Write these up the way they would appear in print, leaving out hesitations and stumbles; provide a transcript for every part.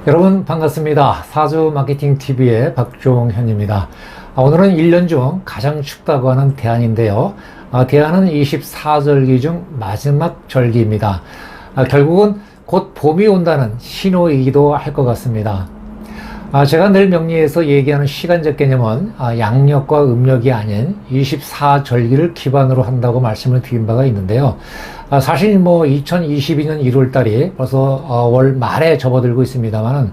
여러분 반갑습니다. 사주 마케팅 TV의 박종현입니다. 오늘은 1년 중 가장 춥다고 하는 대안인데요. 대안은 24절기 중 마지막 절기입니다. 결국은 곧 봄이 온다는 신호이기도 할 것 같습니다. 제가 늘 명리에서 얘기하는 시간적 개념은 양력과 음력이 아닌 24절기를 기반으로 한다고 말씀을 드린 바가 있는데요. 사실 2022년 1월 달이 벌써 월 말에 접어들고 있습니다만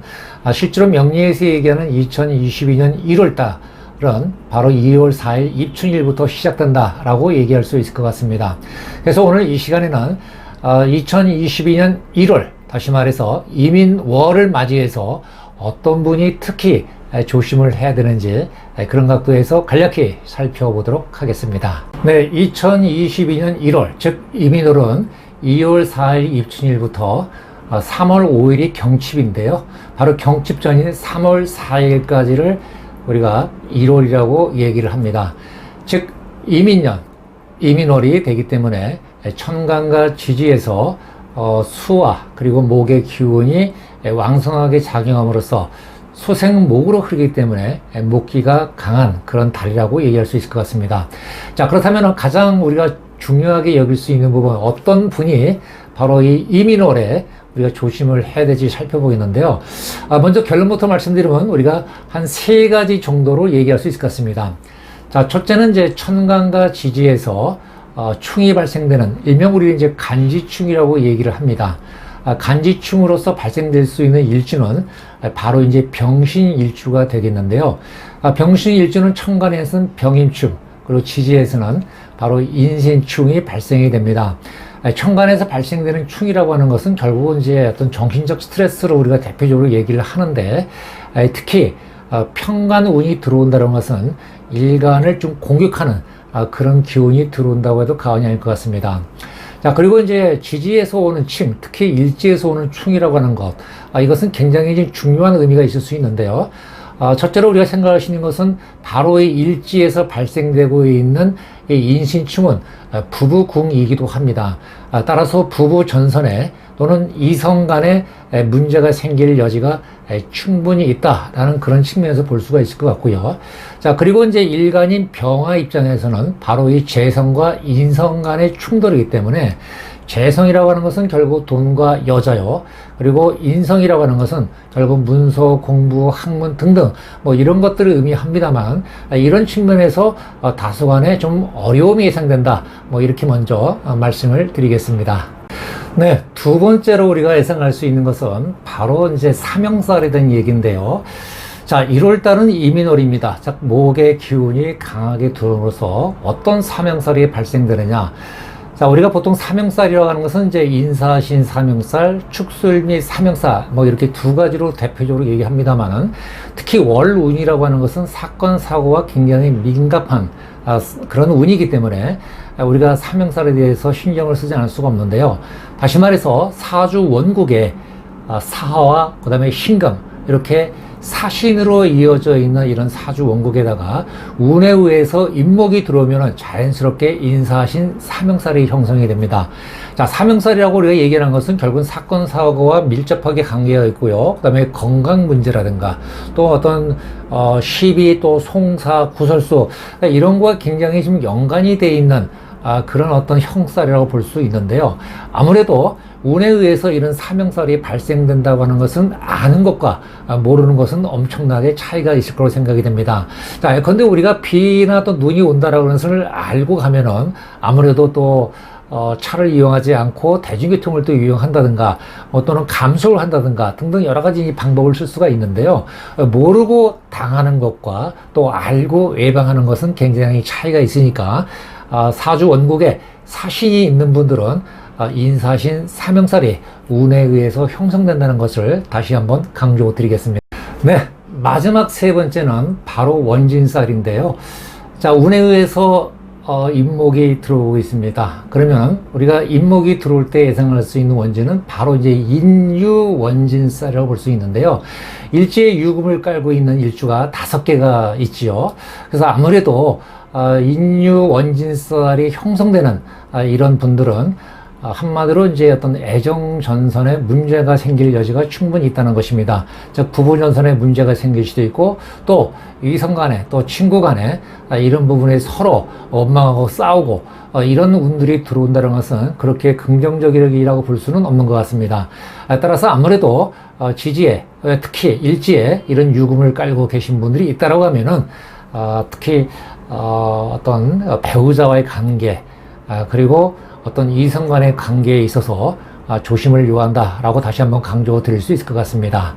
실제로 명리에서 얘기하는 2022년 1월 달은 바로 2월 4일 입춘일부터 시작된다라고 얘기할 수 있을 것 같습니다. 그래서 오늘 이 시간에는 2022년 1월, 다시 말해서 이민월을 맞이해서 어떤 분이 특히 조심을 해야 되는지 그런 각도에서 간략히 살펴보도록 하겠습니다. 네, 2022년 1월, 즉 이민월은 2월 4일 입춘일부터 3월 5일이 경칩인데요. 바로 경칩 전인 3월 4일까지를 우리가 1월이라고 얘기를 합니다. 즉 이민년, 이민월이 되기 때문에 천간과 지지에서 수와 그리고 목의 기운이 왕성하게 작용함으로써 소생목으로 흐르기 때문에 목기가 강한 그런 달이라고 얘기할 수 있을 것 같습니다. 자, 그렇다면 가장 우리가 중요하게 여길 수 있는 부분, 어떤 분이 바로 이 이민월에 우리가 조심을 해야 될지 살펴보겠는데요. 먼저 결론부터 말씀드리면 우리가 한 3가지 정도로 얘기할 수 있을 것 같습니다. 자, 첫째는 이제 천간과 지지에서 충이 발생되는, 일명 우리는 이제 간지충이라고 얘기를 합니다. 간지충으로서 발생될 수 있는 일주는 바로 이제 병신일주가 되겠는데요. 병신일주는 천간에서는 병임충, 그리고 지지에서는 바로 인신충이 발생이 됩니다. 천간에서 발생되는 충이라고 하는 것은 결국은 이제 어떤 정신적 스트레스로 우리가 대표적으로 얘기를 하는데, 특히 편간 운이 들어온다는 것은 일간을 좀 공격하는 그런 기운이 들어온다고 해도 과언이 아닐 것 같습니다. 자, 그리고 이제 지지에서 오는 침, 특히 일지에서 오는 충이라고 하는 것, 이것은 굉장히 중요한 의미가 있을 수 있는데요. 첫째로 우리가 생각할 수 있는 것은 바로 이 일지에서 발생되고 있는 이 인신충은 부부궁이기도 합니다. 따라서 부부 전선에 또는 이성 간에 문제가 생길 여지가 충분히 있다라는 그런 측면에서 볼 수가 있을 것 같고요. 자, 그리고 이제 일간인 병화 입장에서는 바로 이 재성과 인성 간의 충돌이기 때문에 재성이라고 하는 것은 결국 돈과 여자요. 그리고 인성이라고 하는 것은 결국 문서, 공부, 학문 등등 이런 것들을 의미합니다만, 이런 측면에서 다소간에 좀 어려움이 예상된다. 이렇게 먼저 말씀을 드리겠습니다. 네, 두 번째로 우리가 예상할 수 있는 것은 바로 이제 사명살에 대한 얘기인데요. 자, 1월달은 이민월입니다. 자, 목의 기운이 강하게 들어오면서 어떤 사명살이 발생되느냐. 자, 우리가 보통 사명살이라고 하는 것은 이제 인사신 사명살, 축술 및 사명살, 이렇게 두 가지로 대표적으로 얘기합니다만은, 특히 월운이라고 하는 것은 사건, 사고가 굉장히 민감한 그런 운이기 때문에 우리가 사명살에 대해서 신경을 쓰지 않을 수가 없는데요. 다시 말해서 사주 원국에 사화와 그 다음에 신금, 이렇게 사신으로 이어져 있는 이런 사주 원국에다가 운에 의해서 인목이 들어오면 자연스럽게 인사신 사명살이 형성이 됩니다. 자, 사명살이라고 우리가 얘기하는 것은 결국은 사건, 사고와 밀접하게 관계가 있고요. 그 다음에 건강 문제라든가 또 어떤 시비, 또 송사, 구설수, 이런 거와 굉장히 좀 연관이 돼 있는 그런 어떤 형살이라고 볼 수 있는데요. 아무래도 운에 의해서 이런 사명살이 발생된다고 하는 것은 아는 것과 모르는 것은 엄청나게 차이가 있을 거로 생각이 됩니다. 자, 근데 우리가 비나 또 눈이 온다라고 하는 것을 알고 가면은 아무래도 또 차를 이용하지 않고 대중교통을 또 이용한다든가 또는 감소를 한다든가 등등 여러 가지 방법을 쓸 수가 있는데요. 모르고 당하는 것과 또 알고 예방하는 것은 굉장히 차이가 있으니까 사주 원국에 사신이 있는 분들은 인사신 사명살이 운에 의해서 형성된다는 것을 다시 한번 강조드리겠습니다. 네, 마지막 3번째는 바로 원진살인데요. 자, 운에 의해서 인목이 들어오고 있습니다. 그러면 우리가 인목이 들어올 때 예상할 수 있는 원진은 바로 이제 인유 원진살이라고 볼 수 있는데요. 일지에 유금을 깔고 있는 일주가 5개가 있지요. 그래서 아무래도 인유 원진살이 형성되는 이런 분들은 한마디로 이제 어떤 애정 전선에 문제가 생길 여지가 충분히 있다는 것입니다. 즉 부부 전선에 문제가 생길 수도 있고 또 이성 간에 또 친구 간에 이런 부분에 서로 원망하고 싸우고 이런 운들이 들어온다는 것은 그렇게 긍정적이라고 볼 수는 없는 것 같습니다. 따라서 아무래도 지지에 특히 일지에 이런 유금을 깔고 계신 분들이 있다라고 하면은 특히 어떤 배우자와의 관계 그리고 어떤 이성 간의 관계에 있어서 조심을 요한다라고 다시 한번 강조 드릴 수 있을 것 같습니다.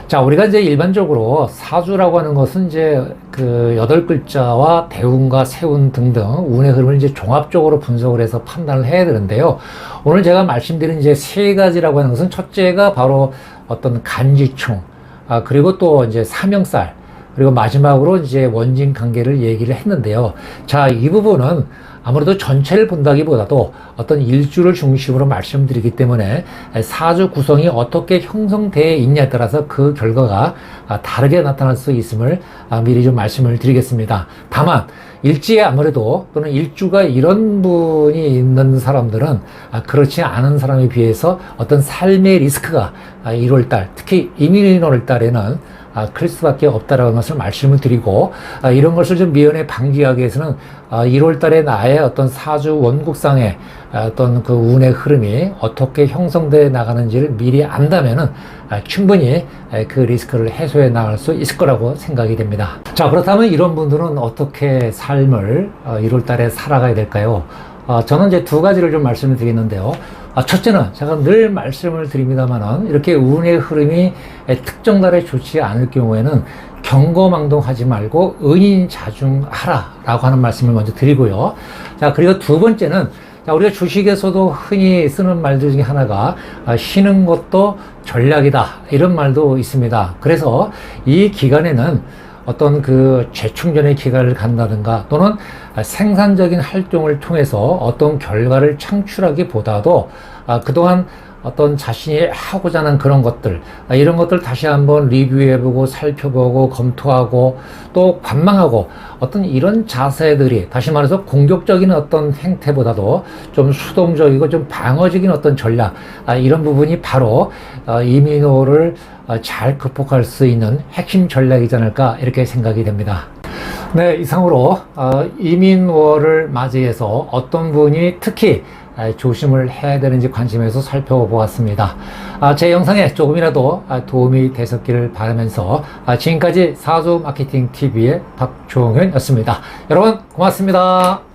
자, 우리가 이제 일반적으로 사주라고 하는 것은 이제 그 8글자와 대운과 세운 등등 운의 흐름을 이제 종합적으로 분석을 해서 판단을 해야 되는데요. 오늘 제가 말씀드린 이제 3가지라고 하는 것은 첫째가 바로 어떤 간지충, 그리고 또 이제 사명살, 그리고 마지막으로 이제 원진 관계를 얘기를 했는데요. 자, 이 부분은 아무래도 전체를 본다기보다도 어떤 일주를 중심으로 말씀드리기 때문에 사주 구성이 어떻게 형성되어 있냐에 따라서 그 결과가 다르게 나타날 수 있음을 미리 좀 말씀을 드리겠습니다. 다만 일지에 아무래도 또는 일주가 이런 분이 있는 사람들은 그렇지 않은 사람에 비해서 어떤 삶의 리스크가 1월달 특히 이민 1월달에는 클 수밖에 없다라는 것을 말씀을 드리고 이런 것을 좀 미연에 방지하기 위해서는 1월 달에 나의 어떤 사주 원국상의 어떤 그 운의 흐름이 어떻게 형성되어 나가는지를 미리 안다면은 충분히 그 리스크를 해소해 나갈 수 있을 거라고 생각이 됩니다. 자, 그렇다면 이런 분들은 어떻게 삶을 1월 달에 살아가야 될까요? 저는 이제 2가지를 좀 말씀을 드리는데요. 첫째는 제가 늘 말씀을 드립니다만은 이렇게 운의 흐름이 특정 달에 좋지 않을 경우에는 경거망동하지 말고 은인자중하라라고 하는 말씀을 먼저 드리고요. 자, 그리고 2번째는 자, 우리가 주식에서도 흔히 쓰는 말들 중에 하나가 쉬는 것도 전략이다 이런 말도 있습니다. 그래서 이 기간에는 어떤 그 재충전의 기간을 간다든가 또는 생산적인 활동을 통해서 어떤 결과를 창출하기보다도 그동안 어떤 자신이 하고자 하는 그런 것들 이런 것들 다시 한번 리뷰해보고 살펴보고 검토하고 또 관망하고 어떤 이런 자세들이 다시 말해서 공격적인 어떤 행태보다도 좀 수동적이고 좀 방어적인 어떤 전략 이런 부분이 바로 이민호를 잘 극복할 수 있는 핵심 전략이지 않을까 이렇게 생각이 됩니다. 네, 이상으로 이민월을 맞이해서 어떤 분이 특히 조심을 해야 되는지 관심에서 살펴보았습니다. 제 영상에 조금이라도 도움이 되셨기를 바라면서 지금까지 사주마케팅TV의 박종현이었습니다. 여러분 고맙습니다.